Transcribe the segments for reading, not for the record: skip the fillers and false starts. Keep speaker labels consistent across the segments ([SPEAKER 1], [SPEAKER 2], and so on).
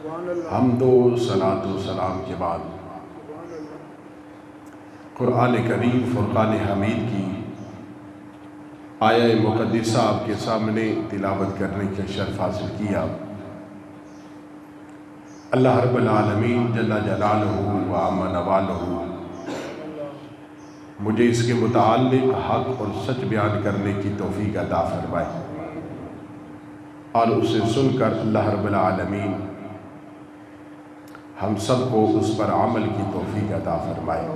[SPEAKER 1] حمد و صلاۃ و سلام کے بعد قرآن کریم فرقان حمید کی آیہ مقدسہ آپ کے سامنے تلاوت کرنے کا شرف حاصل کیا۔ اللہ رب العالمین جل جلالہ و عم نوالہ مجھے اس کے متعلق حق اور سچ بیان کرنے کی توفیق عطا فرمائے، اور اسے سن کر اللہ رب العالمین ہم سب کو اس پر عمل کی توفیق عطا فرمائے۔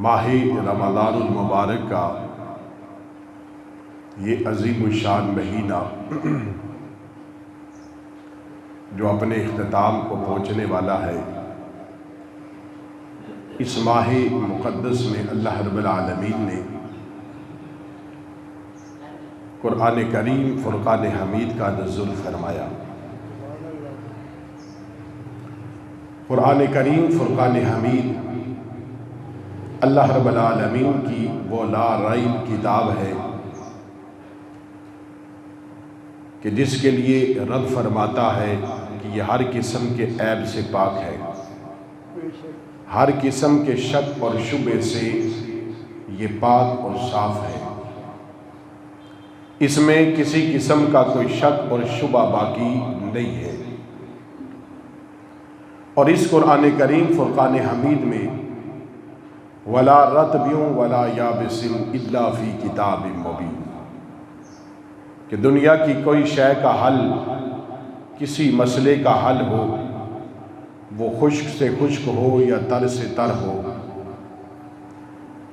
[SPEAKER 1] ماہ رمضان المبارک کا یہ عظیم الشان مہینہ جو اپنے اختتام کو پہنچنے والا ہے، اس ماہ مقدس میں اللہ رب العالمین نے قرآن کریم فرقان حمید کا نزول فرمایا۔ قرآن کریم فرقان حمید اللہ رب العالمین کی وہ لا ریب کتاب ہے کہ جس کے لیے رب فرماتا ہے کہ یہ ہر قسم کے عیب سے پاک ہے، ہر قسم کے شک اور شبہ سے یہ پاک اور صاف ہے، اس میں کسی قسم کا کوئی شک اور شبہ باقی نہیں ہے۔ اور اس قرآن کریم فرقان حمید میں وَلَا رَطْبٍ وَلَا يَابِسٍ إِلَّا فِي كِتَابٍ مُبِينٍ کہ دنیا کی کوئی شے کا حل، کسی مسئلے کا حل ہو، وہ خشک سے خشک ہو یا تر سے تر ہو،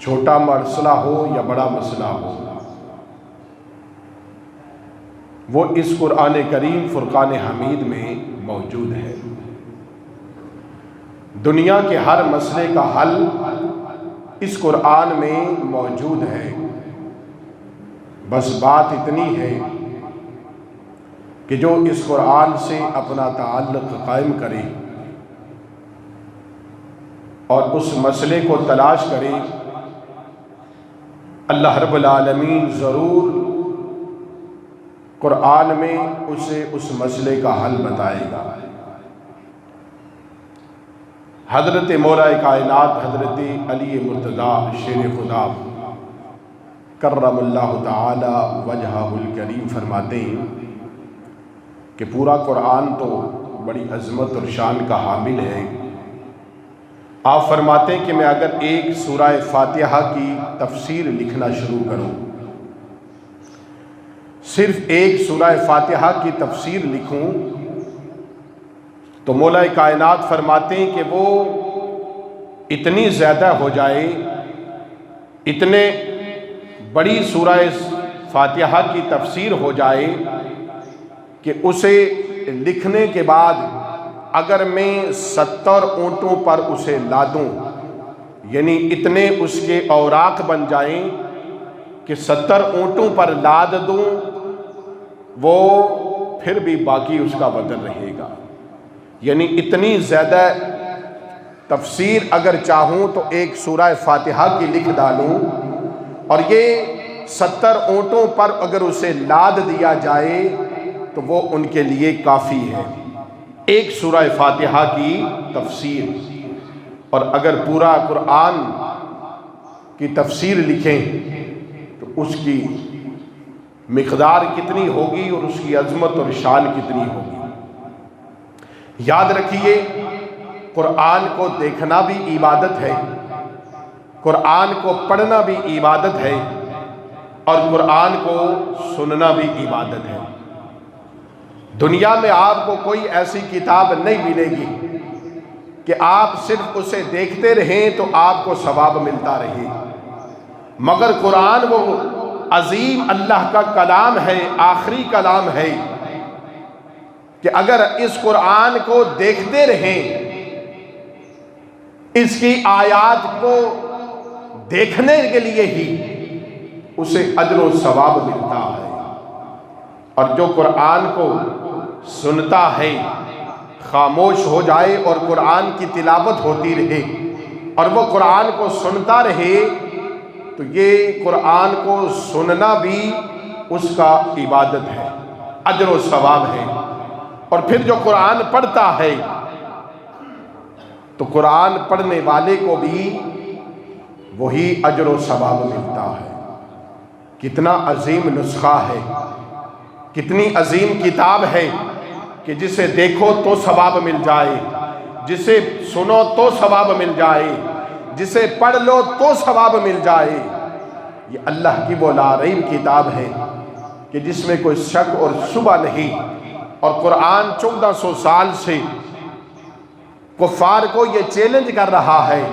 [SPEAKER 1] چھوٹا مسئلہ ہو یا بڑا مسئلہ ہو، وہ اس قرآن کریم فرقان حمید میں موجود ہے۔ دنیا کے ہر مسئلے کا حل اس قرآن میں موجود ہے، بس بات اتنی ہے کہ جو اس قرآن سے اپنا تعلق قائم کرے اور اس مسئلے کو تلاش کرے، اللہ رب العالمین ضرور قرآن میں اسے اس مسئلے کا حل بتائے گا۔ حضرت مولا کائنات حضرت علی مرتضیٰ شیر خدا کرم اللہ تعالی وجہہ الکریم فرماتے ہیں کہ پورا قرآن تو بڑی عظمت اور شان کا حامل ہے۔ آپ فرماتے ہیں کہ میں اگر ایک سورہ فاتحہ کی تفسیر لکھنا شروع کروں، صرف ایک سورہ فاتحہ کی تفسیر لکھوں، تو مولا کائنات فرماتے ہیں کہ وہ اتنی زیادہ ہو جائے، اتنے بڑی سورہ فاتحہ کی تفسیر ہو جائے کہ اسے لکھنے کے بعد اگر میں 70 اونٹوں پر اسے لادوں، یعنی اتنے اس کے اوراق بن جائیں کہ 70 اونٹوں پر لاد دوں، وہ پھر بھی باقی اس کا وزن رہے گا۔ یعنی اتنی زیادہ تفسیر اگر چاہوں تو ایک سورہ فاتحہ کی لکھ ڈالوں، اور یہ 70 اونٹوں پر اگر اسے لاد دیا جائے تو وہ ان کے لیے کافی ہے، ایک سورہ فاتحہ کی تفسیر۔ اور اگر پورا قرآن کی تفسیر لکھیں تو اس کی مقدار کتنی ہوگی اور اس کی عظمت اور شان کتنی ہوگی۔ یاد رکھیے، قرآن کو دیکھنا بھی عبادت ہے، قرآن کو پڑھنا بھی عبادت ہے، اور قرآن کو سننا بھی عبادت ہے۔ دنیا میں آپ کو کوئی ایسی کتاب نہیں ملے گی کہ آپ صرف اسے دیکھتے رہیں تو آپ کو ثواب ملتا رہے، مگر قرآن وہ عظیم اللہ کا کلام ہے، آخری کلام ہے کہ اگر اس قرآن کو دیکھتے رہیں، اس کی آیات کو دیکھنے کے لیے ہی اسے اجر و ثواب ملتا ہے، اور جو قرآن کو سنتا ہے، خاموش ہو جائے اور قرآن کی تلاوت ہوتی رہے اور وہ قرآن کو سنتا رہے، تو یہ قرآن کو سننا بھی اس کا عبادت ہے، اجر و ثواب ہے۔ اور پھر جو قرآن پڑھتا ہے تو قرآن پڑھنے والے کو بھی وہی اجر و ثواب ملتا ہے۔ کتنا عظیم نسخہ ہے، کتنی عظیم کتاب ہے کہ جسے دیکھو تو ثواب مل جائے، جسے سنو تو ثواب مل جائے، جسے پڑھ لو تو ثواب مل جائے۔ یہ اللہ کی وہ لا ریب کتاب ہے کہ جس میں کوئی شک اور شبہ نہیں، اور قرآن 1400 سال سے کفار کو یہ چیلنج کر رہا ہے،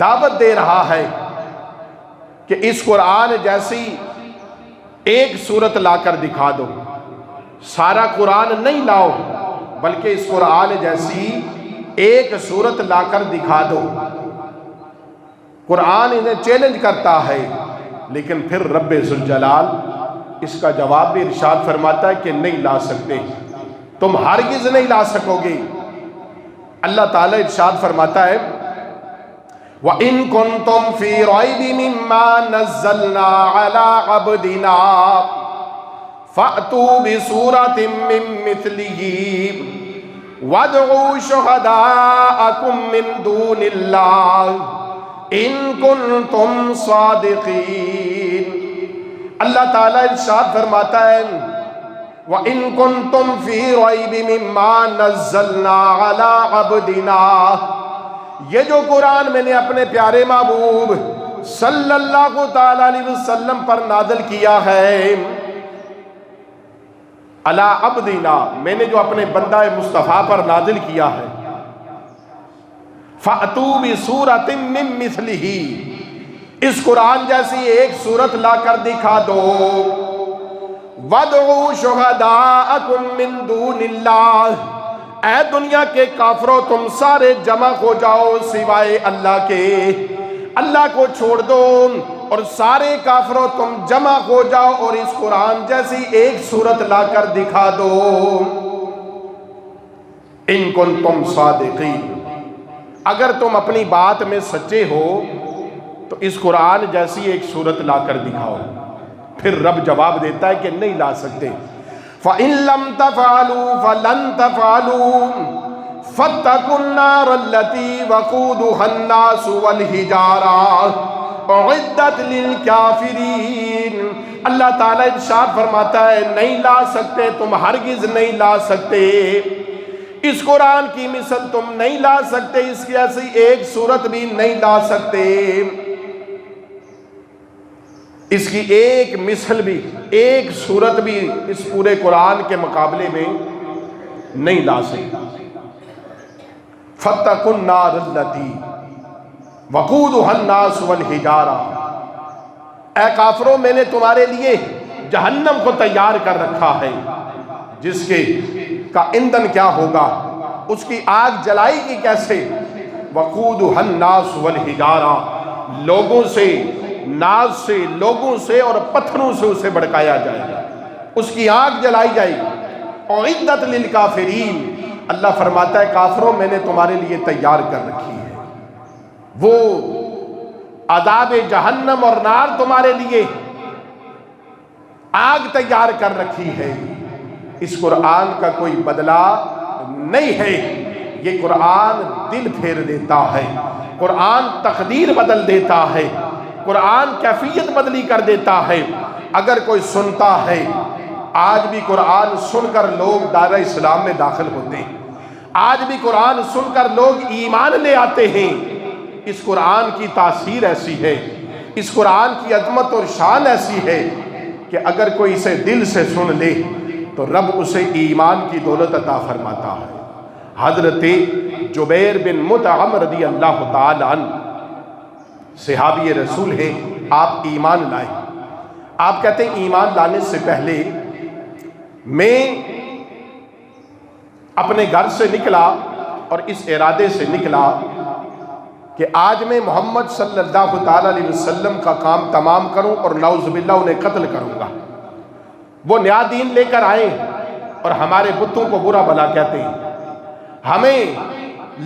[SPEAKER 1] دعوت دے رہا ہے کہ اس قرآن جیسی ایک سورت لا کر دکھا دو۔ سارا قرآن نہیں لاؤ، بلکہ اس قرآن جیسی ایک سورت لا کر دکھا دو۔ قرآن انہیں چیلنج کرتا ہے، لیکن پھر رب ذوالجلال اس کا جواب بھی ارشاد فرماتا ہے کہ نہیں لا سکتے، تم ہرگز نہیں لا سکو گے۔ اللہ تعالیٰ ارشاد فرماتا ہے وَإِن كُنتُمْ فِي رَيْبٍ مِّمَّا نَزَّلْنَا عَلَىٰ عَبْدِنَا فَأْتُوا بِسُورَةٍ مِّن مِّثْلِهِ وَادْعُوا شُهَدَاءَكُم مِّن دُونِ اللَّهِ إِن كُنتُمْ صَادِقِينَ۔ اللہ تعالیٰ ارشاد فرماتا ہے وَإِن كُنتُمْ فِي رَيْبٍ مِّمَّا نَزَّلْنَا عَلَىٰ عَبْدِنَا، یہ جو قرآن میں نے اپنے پیارے محبوب صلی اللہ تعالیٰ علیہ وسلم پر نازل کیا ہے، علی عبدنا، میں نے جو اپنے بندہ مصطفیٰ پر نازل کیا ہے، فَأْتُوا بِسُورَةٍ مِّن مِّثْلِهِ، اس قرآن جیسی ایک سورت لا کر دکھا دو، وَادْعُوا شُهَدَاءَكُم مِّن دُونِ اللَّهِ، اے دنیا کے کافروں تم سارے جمع ہو جاؤ سوائے اللہ کے، اللہ کو چھوڑ دو، اور سارے کافروں تم جمع ہو جاؤ اور اس قرآن جیسی ایک سورت لا کر دکھا دو۔ ان کنتم صادقین، اگر تم اپنی بات میں سچے ہو تو اس قرآن جیسی ایک سورت لا کر دکھاؤ۔ پھر رب جواب دیتا ہے کہ نہیں لا سکتے۔ فَإِن لَّمْ تَفْعَلُوا فَلَن تَفْعَلُوا فَاتَّقُوا النَّارَ الَّتِي وَقُودُهَا النَّاسُ وَالْحِجَارَةُ أُعِدَّتْ لِلْكَافِرِينَ۔ اللہ تعالیٰ ارشاد فرماتا ہے نہیں لا سکتے، تم ہرگز نہیں لا سکتے، اس قرآن کی مثل تم نہیں لا سکتے، اس کی ایسی ایک صورت بھی نہیں لا سکتے، اس کی ایک مثل بھی، ایک صورت بھی اس پورے قرآن کے مقابلے میں نہیں لا سکتی۔ فَاتَّقُوا النَّارَ الَّتِي وَقُودُهَا النَّاسُ وَالْحِجَارَةُ، اے کافروں میں نے تمہارے لیے جہنم کو تیار کر رکھا ہے، جس کے کا ایندھن کیا ہوگا، اس کی آگ جلائی گی کیسے، وَقُودُهَا النَّاسُ وَالْحِجَارَةُ، لوگوں سے، ناز سے، لوگوں سے اور پتھروں سے اسے بھڑکایا جائے گا، اس کی آگ جلائی جائے گی۔ اعدت للکافرین، اللہ فرماتا ہے کافروں میں نے تمہارے لیے تیار کر رکھی ہے، وہ عذاب جہنم اور نار تمہارے لیے آگ تیار کر رکھی ہے۔ اس قرآن کا کوئی بدلہ نہیں ہے، یہ قرآن دل پھیر دیتا ہے، قرآن تقدیر بدل دیتا ہے، قرآن کیفیت بدلی کر دیتا ہے۔ اگر کوئی سنتا ہے، آج بھی قرآن سن کر لوگ دائرہ اسلام میں داخل ہوتے ہیں، آج بھی قرآن سن کر لوگ ایمان لے آتے ہیں۔ اس قرآن کی تاثیر ایسی ہے، اس قرآن کی عظمت اور شان ایسی ہے کہ اگر کوئی اسے دل سے سن لے تو رب اسے ایمان کی دولت عطا فرماتا ہے۔ حضرت جبیر بن مطعم رضی اللہ تعالی عنہ صحابی رسول ہیں، آپ ایمان لائے، آپ کہتے ہیں ایمان لانے سے پہلے میں اپنے گھر سے نکلا اور اس ارادے سے نکلا کہ آج میں محمد صلی اللہ تعالی علیہ وسلم کا کام تمام کروں اور نعوذ باللہ انہیں قتل کروں گا۔ وہ نیا دین لے کر آئے اور ہمارے بتوں کو برا بھلا کہتے ہیں، ہمیں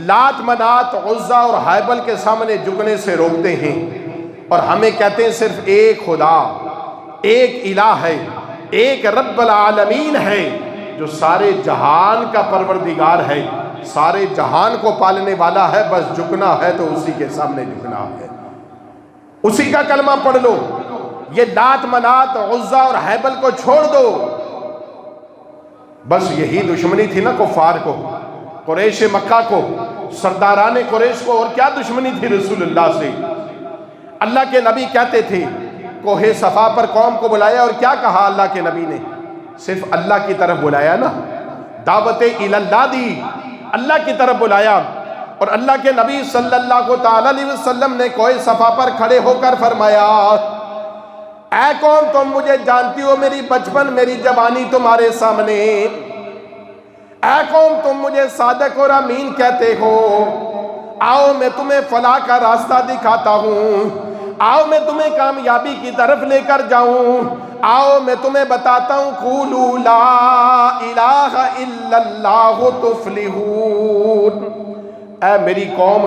[SPEAKER 1] لات منات عزا اور حیبل کے سامنے جھکنے سے روکتے ہیں، اور ہمیں کہتے ہیں صرف ایک خدا، ایک الہ ہے، ایک رب العالمین ہے، جو سارے جہان کا پروردگار ہے، سارے جہان کو پالنے والا ہے، بس جھکنا ہے تو اسی کے سامنے جھکنا ہے، اسی کا کلمہ پڑھ لو۔ یہ لات منات عزا اور حیبل کو چھوڑ دو۔ بس یہی دشمنی تھی نا کفار کو، قریش مکہ کو، سرداران قریش کو، اور کیا دشمنی تھی رسول اللہ سے؟ اللہ کے نبی کہتے تھے کوہ صفا پر قوم کو بلایا، اور کیا کہا اللہ کے نبی نے؟ صرف اللہ کی طرف بلایا نا، دعوت اللہ دی، اللہ کی طرف بلایا۔ اور اللہ کے نبی صلی اللہ تعالی علیہ وسلم نے کوہ صفا پر کھڑے ہو کر فرمایا، اے قوم تم مجھے جانتی ہو، میری بچپن میری جوانی تمہارے سامنے، اے قوم تم مجھے صادق اور امین کہتے ہو، آؤ میں تمہیں فلاح کا راستہ دکھاتا ہوں، آؤ میں تمہیں کامیابی کی طرف لے کر جاؤں، آؤ میں تمہیں بتاتا ہوں، قولوا لا الہ الا اللہ تفلحون، اے میری قوم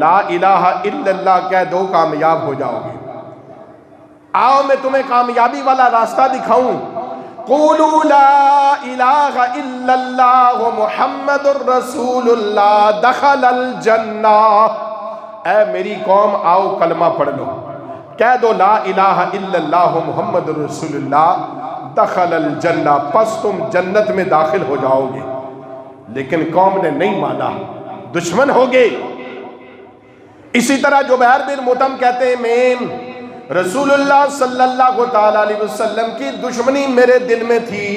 [SPEAKER 1] لا الہ الا اللہ کہہ دو، کامیاب ہو جاؤ گے، آؤ میں تمہیں کامیابی والا راستہ دکھاؤں، قولوا لا الہ الا اللہ محمد الرسول اللہ دخل الجنہ، اے میری قوم آؤ کلمہ پڑھ لو، کہہ دو لا الہ الا اللہ محمد الرسول اللہ دخل الجنہ، پس تم جنت میں داخل ہو جاؤ گے۔ لیکن قوم نے نہیں مانا، دشمن ہو گئے۔ اسی طرح جبیر بن مطعم کہتے ہیں میں رسول اللہ صلی اللہ تعالی علیہ وسلم کی دشمنی میرے دل میں تھی،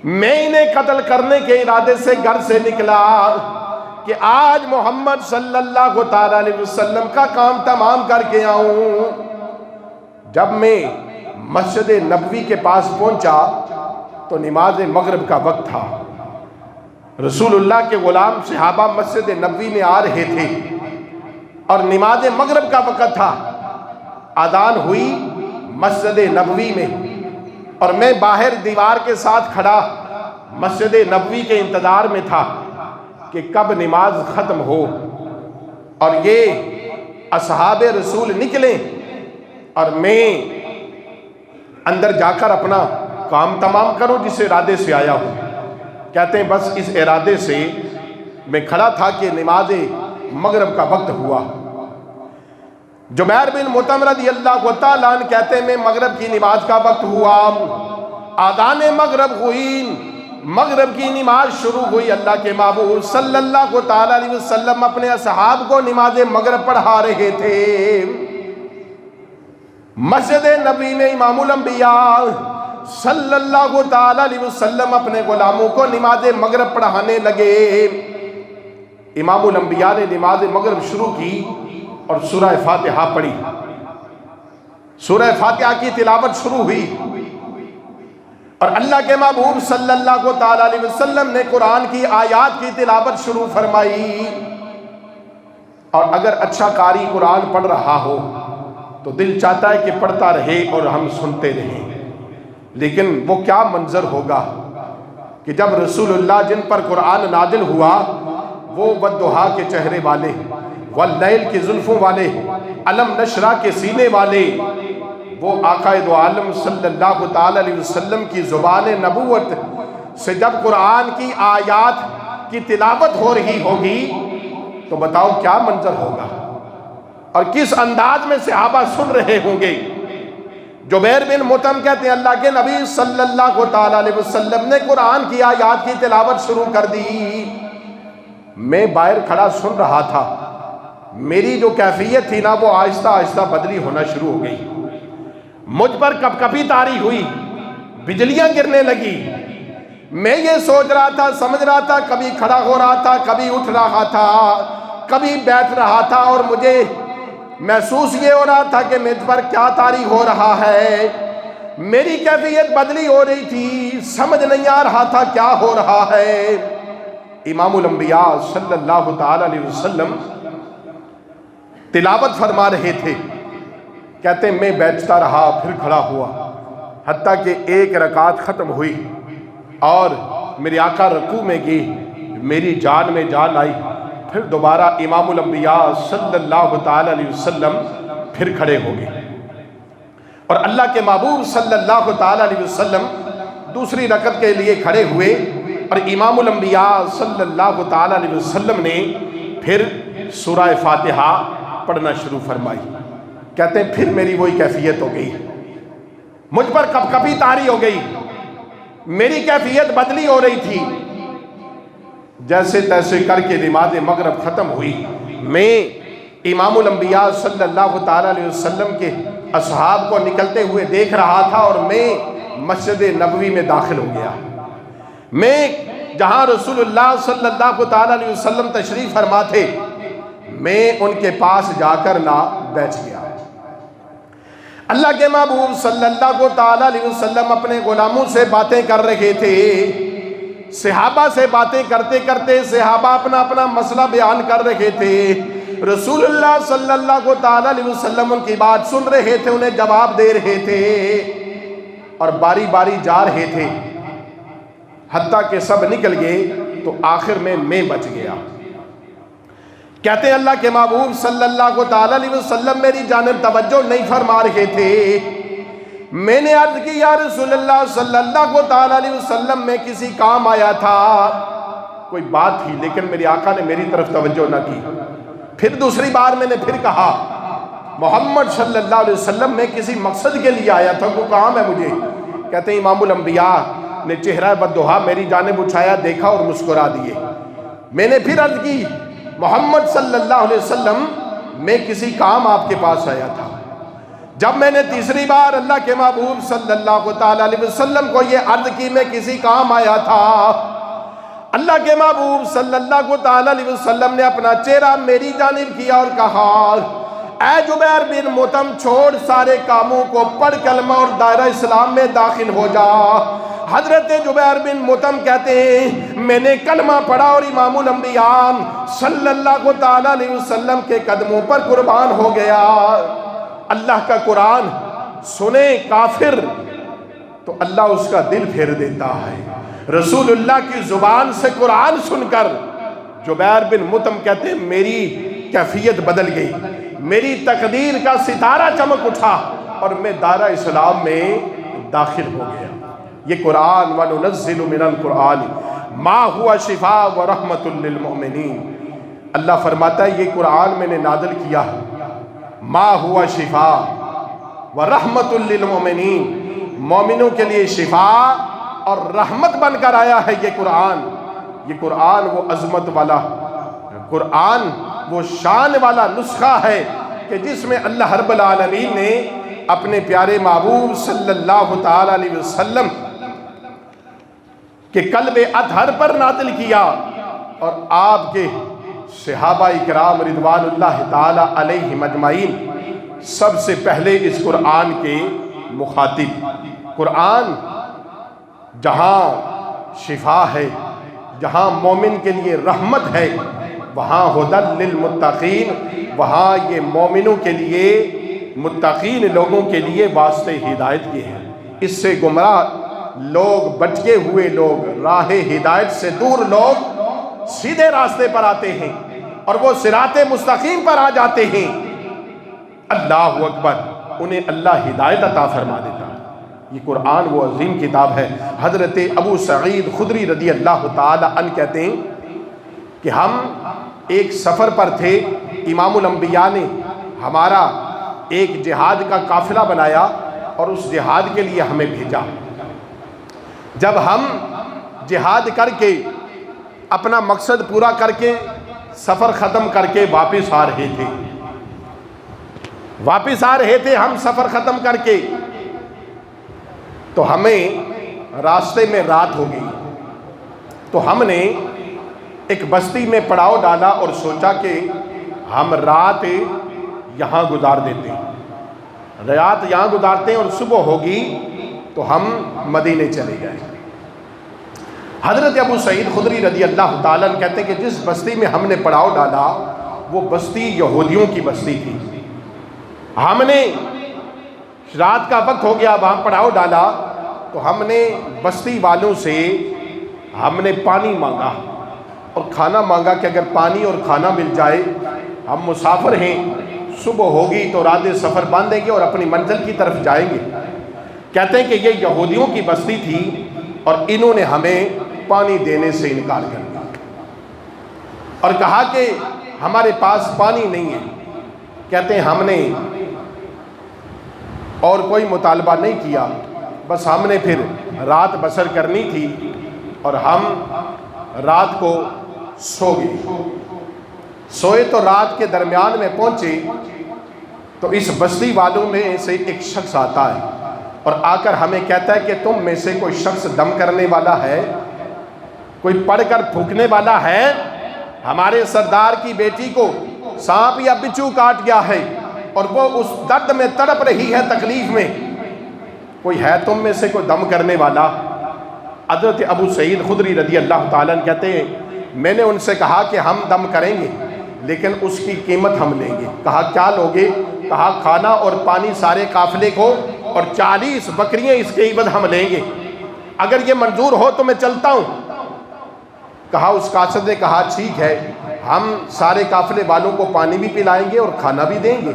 [SPEAKER 1] میں انہیں قتل کرنے کے ارادے سے گھر سے نکلا کہ آج محمد صلی اللہ تعالی علیہ وسلم کا کام تمام کر کے آؤں۔ جب میں مسجد نبوی کے پاس پہنچا تو نماز مغرب کا وقت تھا، رسول اللہ کے غلام صحابہ مسجد نبوی میں آ رہے تھے اور نماز مغرب کا وقت تھا، اذان ہوئی مسجد نبوی میں، اور میں باہر دیوار کے ساتھ کھڑا مسجد نبوی کے انتظار میں تھا کہ کب نماز ختم ہو اور یہ اصحاب رسول نکلیں اور میں اندر جا کر اپنا کام تمام کروں جس ارادے سے آیا ہوں۔ کہتے ہیں بس اس ارادے سے میں کھڑا تھا کہ نماز مغرب کا وقت ہوا۔ جبیر بن مطعم رضی اللہ تعالیٰ عنہ کہتے ہیں میں مغرب کی نماز کا وقت ہوا، آذان مغرب ہوئی، مغرب کی نماز شروع ہوئی، اللہ کے محبوب صلی اللہ تعالیٰ علیہ وسلم اپنے اصحاب کو نماز مغرب پڑھا رہے تھے۔ مسجد نبی میں امام الانبیاء صلی اللہ تعالیٰ علیہ وسلم اپنے غلاموں کو نماز مغرب پڑھانے لگے۔ امام الانبیاء نے نماز مغرب شروع کی اور سورہ فاتحہ پڑھی، سورہ فاتحہ کی تلاوت شروع ہوئی، اور اللہ کے محبوب صلی اللہ تعالیٰ علیہ وسلم نے قرآن کی آیات کی تلاوت شروع فرمائی۔ اور اگر اچھا قاری قرآن پڑھ رہا ہو تو دل چاہتا ہے کہ پڑھتا رہے اور ہم سنتے رہیں، لیکن وہ کیا منظر ہوگا کہ جب رسول اللہ جن پر قرآن نازل ہوا وہ والضحیٰ کے چہرے والے، واللیل کی زلفوں والے، علم نشرہ کے سینے والے، وہ آقا دو عالم صلی اللہ تعالی علیہ وسلم کی زبان نبوت سے جب قرآن کی آیات کی تلاوت ہو رہی ہوگی تو بتاؤ کیا منظر ہوگا اور کس انداز میں صحابہ سن رہے ہوں گے۔ جبیر بن مطعم کہتے ہیں اللہ کے نبی صلی اللہ تعالی علیہ وسلم نے قرآن کی آیات کی تلاوت شروع کر دی، میں باہر کھڑا سن رہا تھا، میری جو کیفیت تھی نا وہ آہستہ آہستہ بدلی ہونا شروع ہو گئی، مجھ پر کپ کپی طاری ہوئی، بجلیاں گرنے لگی، میں یہ سوچ رہا تھا، سمجھ رہا تھا، کبھی کھڑا ہو رہا تھا، کبھی اٹھ رہا تھا، کبھی بیٹھ رہا تھا، اور مجھے محسوس یہ ہو رہا تھا کہ مجھ پر کیا طاری ہو رہا ہے، میری کیفیت بدلی ہو رہی تھی، سمجھ نہیں آ رہا تھا کیا ہو رہا ہے۔ امام الانبیاء صلی اللہ تعالی علیہ وسلم تلاوت فرما رہے تھے، کہتے ہیں میں بیٹھتا رہا پھر کھڑا ہوا حتیٰ کہ ایک رکعت ختم ہوئی اور میرے آقا رکوع میں گئے، میری جان میں جان آئی، پھر دوبارہ امام الانبیاء صلی اللہ تعالی علیہ وسلم پھر کھڑے ہو گئے، اور اللہ کے محبوب صلی اللہ تعالی علیہ وسلم دوسری رکعت کے لیے کھڑے ہوئے اور امام الانبیاء صلی اللہ تعالیٰ علیہ وسلم نے پھر سورہ فاتحہ پڑھنا شروع فرمائی. کہتے ہیں پھر میری وہی کیفیت ہو گئی, مجھ پر کپ کپی طاری ہو گئی, میری کیفیت بدلی ہو رہی تھی. جیسے تیسے کر کے نماز مغرب ختم ہوئی, میں امام الانبیاء صلی اللہ تعالیٰ علیہ وسلم کے اصحاب کو نکلتے ہوئے دیکھ رہا تھا اور میں مسجد نبوی میں داخل ہو گیا. میں جہاں رسول اللہ صلی اللہ تعالیٰ علیہ وسلم تشریف فرما تھے, میں ان کے پاس جا کر نہ بیٹھ گیا. اللہ کے محبوب صلی اللہ تعالیٰ علیہ وسلم اپنے غلاموں سے باتیں کر رہے تھے. صحابہ سے باتیں کرتے کرتے صحابہ اپنا اپنا مسئلہ بیان کر رہے تھے. رسول اللہ صلی اللہ تعالیٰ علیہ وسلم ان کی بات سن رہے تھے, انہیں جواب دے رہے تھے اور باری باری جا رہے تھے, حتیٰ کہ سب نکل گئے تو آخر میں بچ گیا. کہتے ہیں اللہ کے محبوب صلی اللہ تعالیٰ علیہ وسلم میری جانب توجہ نہیں فرما رہے تھے. میں نے عرض کی یا رسول اللہ صلی اللہ تعالیٰ علیہ وسلم میں کسی کام آیا تھا, کوئی بات تھی, لیکن میری آقا نے میری طرف توجہ نہ کی. پھر دوسری بار میں نے پھر کہا محمد صلی اللہ علیہ وسلم میں کسی مقصد کے لیے آیا تھا, وہ کام ہے مجھے. کہتے ہیں امام الانبیاء نے چہرہ بددہا میری جانب اٹھایا, دیکھا اور مسکرا دیے. میں نے پھر عرض کی محمد صلی اللہ علیہ وسلم میں کسی کام آپ کے پاس آیا تھا. جب میں نے تیسری بار اللہ کے محبوب صلی اللہ تعالیٰ علیہ وسلم کو یہ عرض کی میں کسی کام آیا تھا, اللہ کے محبوب صلی اللہ تعالیٰ علیہ وسلم نے اپنا چہرہ میری جانب کیا اور کہا اے جبیر بن مطعم چھوڑ سارے کاموں کو, پڑھ کلمہ اور دائرہ اسلام میں داخل ہو جا. حضرت جبیر بن مطعم کہتے ہیں میں نے کلمہ پڑھا اور امام الانبیاء صلی اللہ تعالیٰ علیہ وسلم کے قدموں پر قربان ہو گیا. اللہ کا قرآن سنے کافر تو اللہ اس کا دل پھیر دیتا ہے. رسول اللہ کی زبان سے قرآن سن کر جبیر بن مطعم کہتے ہیں میری کیفیت بدل گئی, میری تقدیر کا ستارہ چمک اٹھا اور میں دائرہ اسلام میں داخل ہو گیا. یہ قرآن وَنُنَزِّلُ مِنَ الْقُرْآنِ مَا هُوَ شِفَاءٌ وَرَحْمَةٌ لِّلْمُؤْمِنِينَ. اللہ فرماتا ہے یہ قرآن میں نے نازل کیا ہے, ما ہوا شفا و رحمت للمؤمنین, مومنوں کے لیے شفا اور رحمت بن کر آیا ہے یہ قرآن. یہ قرآن وہ عظمت والا قرآن, وہ شان والا نسخہ ہے کہ جس میں اللہ رب العالمین نے اپنے پیارے محبوب صلی اللہ تعالیٰ علیہ وسلم کہ قلب اطہر پر نازل کیا اور آپ کے صحابہ اکرام رضوان اللہ تعالیٰ علیہم اجمعین سب سے پہلے اس قرآن کے مخاطب. قرآن جہاں شفا ہے, جہاں مومن کے لیے رحمت ہے, وہاں ہدی للمتقین, وہاں یہ مومنوں کے لیے متقین لوگوں کے لیے واسطے ہدایت کی ہے. اس سے گمراہ لوگ, بٹکے ہوئے لوگ, راہ ہدایت سے دور لوگ سیدھے راستے پر آتے ہیں اور وہ صراط مستقیم پر آ جاتے ہیں. اللہ اکبر, انہیں اللہ ہدایت عطا فرما دیتا ہے. یہ قرآن وہ عظیم کتاب ہے. حضرت ابو سعید خدری رضی اللہ تعالی عنہ کہتے ہیں کہ ہم ایک سفر پر تھے, امام الانبیاء نے ہمارا ایک جہاد کا قافلہ بنایا اور اس جہاد کے لیے ہمیں بھیجا. جب ہم جہاد کر کے اپنا مقصد پورا کر کے سفر ختم کر کے واپس آ رہے تھے, ہم سفر ختم کر کے, تو ہمیں راستے میں رات ہو گئی. تو ہم نے ایک بستی میں پڑاؤ ڈالا اور سوچا کہ ہم رات یہاں گزار دیتے ہیں, رات یہاں گزارتے ہیں اور صبح ہوگی تو ہم مدینے چلے گئے. حضرت ابو سعید خدری رضی اللہ تعالیٰ عنہ کہتے ہیں کہ جس بستی میں ہم نے پڑاؤ ڈالا وہ بستی یہودیوں کی بستی تھی. ہم نے رات کا وقت ہو گیا, وہاں پڑاؤ ڈالا تو ہم نے بستی والوں سے ہم نے پانی مانگا اور کھانا مانگا کہ اگر پانی اور کھانا مل جائے, ہم مسافر ہیں, صبح ہوگی تو رات سفر باندھیں گے اور اپنی منزل کی طرف جائیں گے. کہتے ہیں کہ یہ یہودیوں کی بستی تھی اور انہوں نے ہمیں پانی دینے سے انکار کر دیا اور کہا کہ ہمارے پاس پانی نہیں ہے۔ کہتے ہیں ہم نے اور کوئی مطالبہ نہیں کیا، بس ہم نے پھر رات بسر کرنی تھی اور ہم رات کو سو گئے۔ سوئے تو رات کے درمیان میں پہنچے تو اس بستی والوں میں سے ایک شخص آتا ہے اور آ کر ہمیں کہتا ہے کہ تم میں سے کوئی شخص دم کرنے والا ہے، کوئی پڑھ کر پھونکنے والا ہے؟ ہمارے سردار کی بیٹی کو سانپ یا بچھو کاٹ گیا ہے اور وہ اس درد میں تڑپ رہی ہے، تکلیف میں، کوئی ہے تم میں سے کوئی دم کرنے والا؟ حضرت ابو سعید خدری رضی اللہ تعالیٰ عنہ کہتے ہیں میں نے ان سے کہا کہ ہم دم کریں گے لیکن اس کی قیمت ہم لیں گے۔ کہا کیا لوگے؟ کہا کھانا اور پانی سارے قافلے کو اور 40 بکریاں اس کے عوض ہم لیں گے، اگر یہ منظور ہو تو میں چلتا ہوں۔ کہا اس قاصد نے کہا ٹھیک ہے، ہم سارے قافلے والوں کو پانی بھی پلائیں گے اور کھانا بھی دیں گے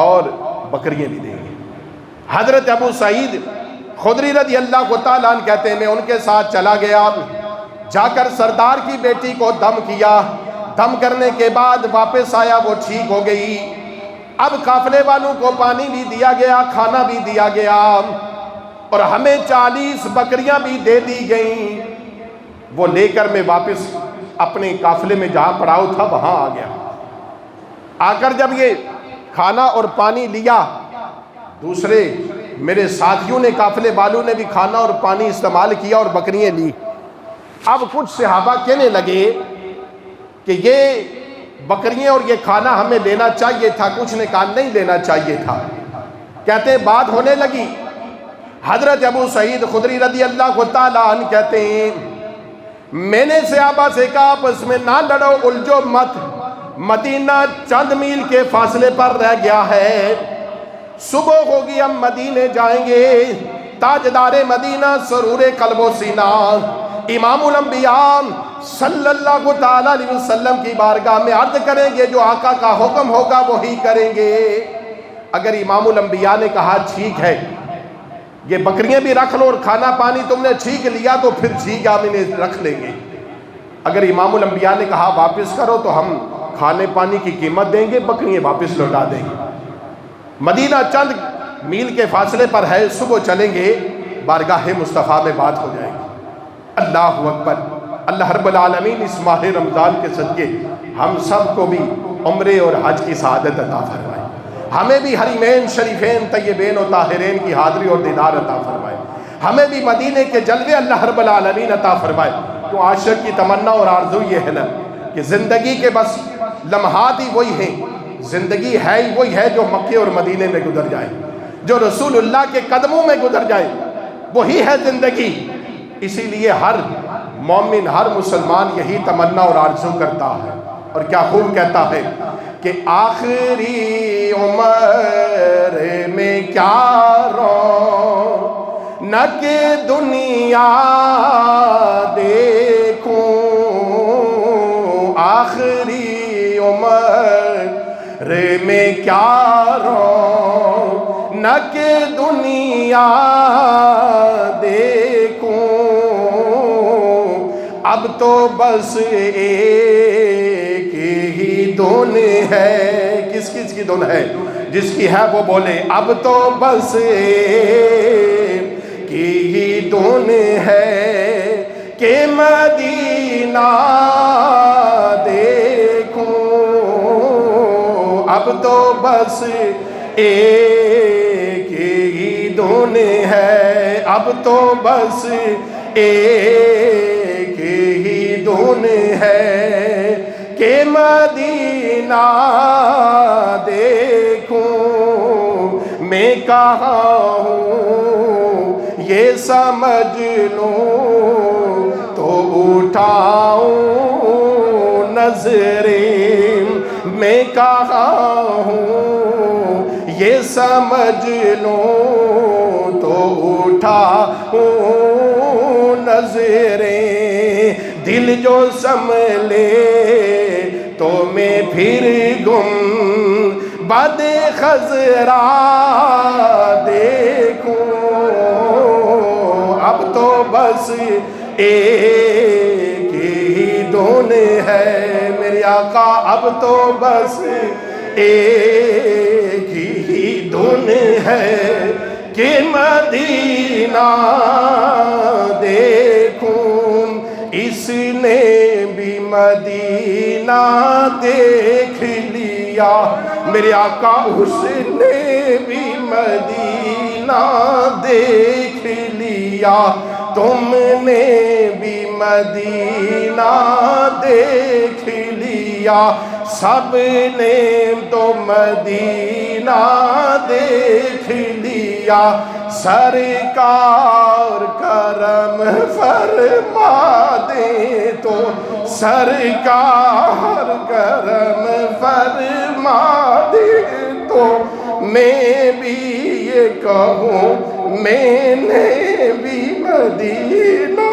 [SPEAKER 1] اور بکریاں بھی دیں گے۔ حضرت ابو سعید خدری رضی اللہ تعالیٰ عنہ کہتے ہیں میں ان کے ساتھ چلا گیا، جا کر سردار کی بیٹی کو دم کیا، دم کرنے کے بعد واپس آیا، وہ ٹھیک ہو گئی۔ اب قافلے والوں کو پانی بھی دیا گیا، کھانا بھی دیا گیا اور ہمیں 40 بکریاں بھی دے دی گئیں۔ وہ لے کر میں واپس اپنے قافلے میں جہاں پڑاؤ تھا وہاں آ گیا۔ آ کر جب یہ کھانا اور پانی لیا، دوسرے میرے ساتھیوں نے، قافلے والوں نے بھی کھانا اور پانی استعمال کیا اور بکریاں لی۔ اب کچھ صحابہ کہنے لگے کہ یہ بکریاں اور یہ کھانا ہمیں لینا چاہیے تھا، کچھ نے کہا نہیں لینا چاہیے تھا۔ کہتے ہیں بات ہونے لگی، حضرت ابو سعید خدری رضی اللہ تعالیٰ عنہ کہتے ہیں میں نے صحابہ سے کہا آپس میں نہ لڑو، الجھو مت، مدینہ چند میل کے فاصلے پر رہ گیا ہے، صبح ہوگی ہم مدینے جائیں گے، تاجدار مدینہ سرور قلب و سینہ امام الانبیاء صلی اللہ تعالیٰ علیہ وسلم کی بارگاہ میں عرض کریں گے، جو آقا کا حکم ہوگا وہی کریں گے۔ اگر امام الانبیاء نے کہا ٹھیک ہے یہ بکریاں بھی رکھ لو اور کھانا پانی تم نے ٹھیک لیا تو پھر ٹھیک ہے ہم انہیں رکھ لیں گے۔ اگر امام الانبیاء نے کہا واپس کرو تو ہم کھانے پانی کی قیمت دیں گے، بکریاں واپس لوٹا دیں گے۔ مدینہ چند میل کے فاصلے پر ہے، صبح چلیں گے، بارگاہ مصطفیٰ میں بات ہو جائے گی۔ اللہ اکبر۔ اللہ رب العالمین اس ماہ رمضان کے صدقے ہم سب کو بھی عمرے اور حج کی سعادت عطا فرمائے، ہمیں بھی حرمین شریفین طیبین و طاہرین کی حاضری اور دیدار عطا فرمائے، ہمیں بھی مدینے کے جلوے اللہ رب العالمین عطا فرمائے۔ تو عاشق کی تمنا اور آرزو یہ ہے نا کہ زندگی کے بس لمحات ہی وہی ہیں، زندگی ہے ہی وہی ہے جو مکے اور مدینے میں گزر جائے، جو رسول اللہ کے قدموں میں گزر جائے، وہی ہے زندگی۔ اسی لیے ہر مومن، ہر مسلمان یہی تمنا اور آرزو کرتا ہے، اور کیا خوب کہتا ہے کہ آخری عمر میں کیا رونق دنیا دیکھوں، آخری عمر میں کیا رونق دنیا دیکھوں، اب تو بس ایک ہی دھن ہے۔ کس کس کی دھن ہے؟ جس کی ہے وہ بولے اب تو بس ایک ہی دھن ہے کہ مدینہ دیکھوں، اب تو بس ایک ہی دھن ہے، اب تو بس ایک ہی دھن ہے کہ مدینہ دیکھوں، میں کہاں ہوں یہ سمجھ لوں تو اٹھاؤں نظریں، میں کہاں ہوں یہ سمجھ لوں تو اٹھاؤں نظریں، دل جو سنبھلے تو میں پھر گنبد خضرا دیکھوں، اب اب تو بس ایک ہی دھن ہے میرے آقا، اب تو بس ایک ہی دھن ہے کہ مدینہ دیکھوں، اس نے بھی مدینہ دیکھ لیا میرے آقا، اس نے بھی مدینہ دیکھ لیا، تم نے بھی مدینہ دیکھ لیا، سب نے تو مدینہ دیکھ لیا، سرکار کرم فرما دے تو، سرکار کرم فرما دے تو، میں بھی یہ کہوں میں نے بھی مدینہ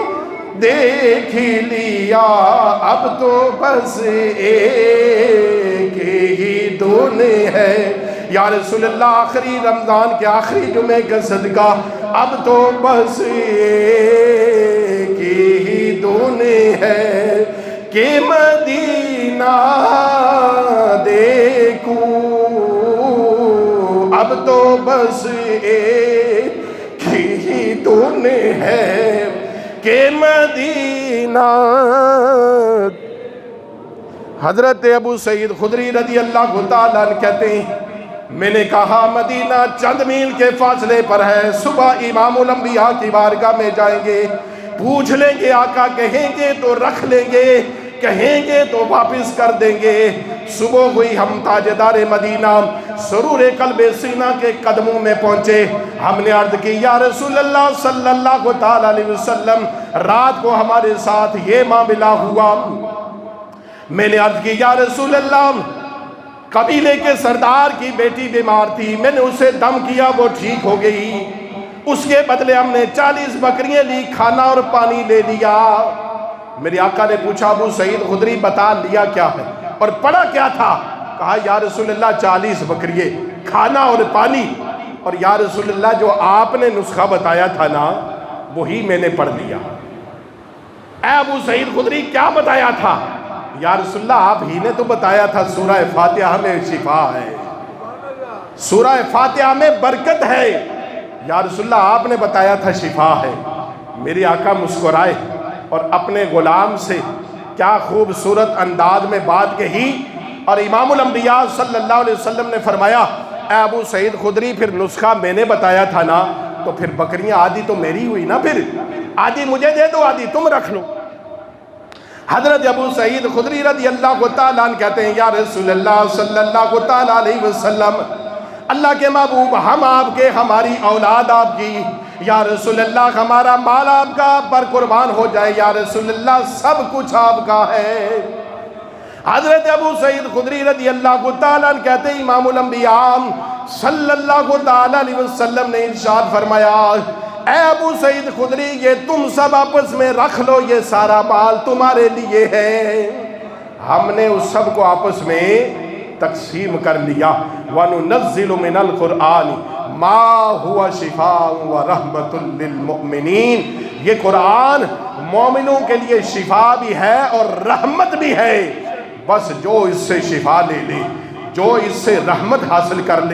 [SPEAKER 1] دیکھ لیا، اب تو بس ایک ہی دھن ہے یا رسول اللہ، آخری رمضان کے آخری جمعے کا صدقہ، اب تو بس ایک ہی دھن ہے کہ مدینہ دیکھوں، اب تو بس ایک ہی دھن ہے کہ مدینہ۔ حضرت ابو سعید خدری رضی اللہ تعالیٰ عنہ کہتے ہیں میں نے کہا مدینہ چند میل کے فاصلے پر ہے، صبح امام الانبیاء کی بارگاہ میں جائیں گے، پوچھ لیں گے آقا، کہیں گے تو رکھ لیں گے، کہیں گے تو واپس کر دیں گے۔ صبح ہوئی، ہم تاجدار مدینہ سرور قلب سینہ کے قدموں میں پہنچے، ہم نے عرض کی یا رسول اللہ صلی اللہ تعالیٰ علیہ وسلم، رات کو ہمارے ساتھ یہ معاملہ ہوا۔ میں نے عرض کی یا رسول اللہ، قبیلے کے سردار کی بیٹی بیمار تھی، میں نے اسے دم کیا، وہ ٹھیک ہو گئی، اس کے بدلے ہم نے 40 بکریاں لی، کھانا اور پانی لے لیا۔ میرے آقا نے پوچھا ابو سعید خدری بتا لیا کیا ہے اور پڑھا کیا تھا؟ کہا یا رسول اللہ 40 بکریے، کھانا اور پانی، اور یا رسول اللہ جو آپ نے نسخہ بتایا تھا نا وہی میں نے پڑھ لیا۔ اے ابو سعید خدری کیا بتایا تھا؟ یا رسول اللہ آپ ہی نے تو بتایا تھا سورہ فاتحہ میں شفا ہے، سورہ فاتحہ میں برکت ہے، یا رسول اللہ آپ نے بتایا تھا شفا ہے۔ میرے آقا مسکرائے اور اپنے غلام سے کیا خوبصورت انداز میں بات کہی، اور امام الانبیاء صلی اللہ علیہ وسلم نے فرمایا اے ابو سعید خدری پھر نسخہ میں نے بتایا تھا نا، تو پھر بکریاں آدھی تو میری ہوئی نا، پھر آدھی مجھے دے دو، آدھی تم رکھ لو۔ حضرت ابو سعید خدری رضی اللہ تعالیٰ عنہ کہتے ہیں یا رسول اللہ صلی اللہ تعالیٰ علیہ وسلم، اللہ کے محبوب، ہم آپ کے، ہماری اولاد آپ کی، یا رسول اللہ ہمارا مال آپ کا، پر قربان ہو جائے یا رسول اللہ سب کچھ آپ کا ہے۔ حضرت ابو سعید خدری رضی اللہ تعالیٰ عنہ کہتے ہیں امام الانبیاء صلی اللہ تعالیٰ علیہ وسلم نے ارشاد فرمایا اے ابو سعید خدری یہ تم سب آپس میں رکھ لو، یہ سارا مال تمہارے لیے ہے۔ ہم نے اس سب کو آپس میں تقسیم کر لیا۔ وَنُنَزِّلُ مِنَ الْقُرْآنِ مَا هُوَ شِفَاءٌ وَرَحْمَةٌ لِّلْمُؤْمِنِينَ، یہ قرآن مومنوں کے لیے شفا بھی ہے اور رحمت بھی ہے، بس جو اس سے شفا لے لے، جو اس سے رحمت حاصل کر لے